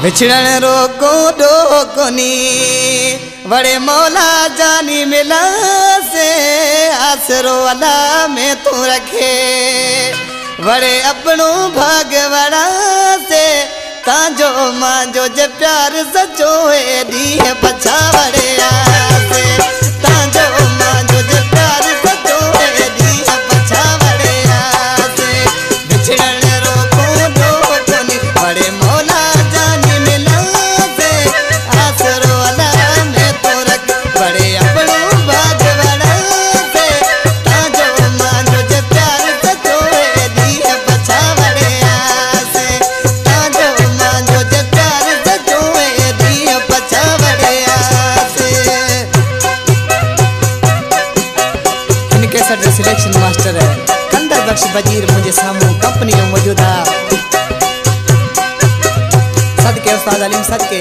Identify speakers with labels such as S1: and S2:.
S1: विछड़न रोको डोकोनी बड़े मौला जानी मिला से आसरो वाला में तू रखे बड़े अपनों भाग बड़ा से ताजो मांजो जे प्यार सचो है दी है पछा बड़े आसे ताजो मांजो जे प्यार सचो है दी है पछा बड़े आसे विछड़न रोको डोकोनी बड़े मौला जानी मिला से आसरो वाला में तू रखे बड़े अपनों भाग बड़ा से ताजो मांजो जे प्यार सचो है दी है पछा बड़े आसे ताजो मांजो जे प्यार सचो है दी है पछा बड़े आसे। इनके सर सिलेक्शन मास्टर है कंदर बख्श वजीर मुझे सामू कंपनी में मौजूद है सदके उस्ताद अलीम सदके।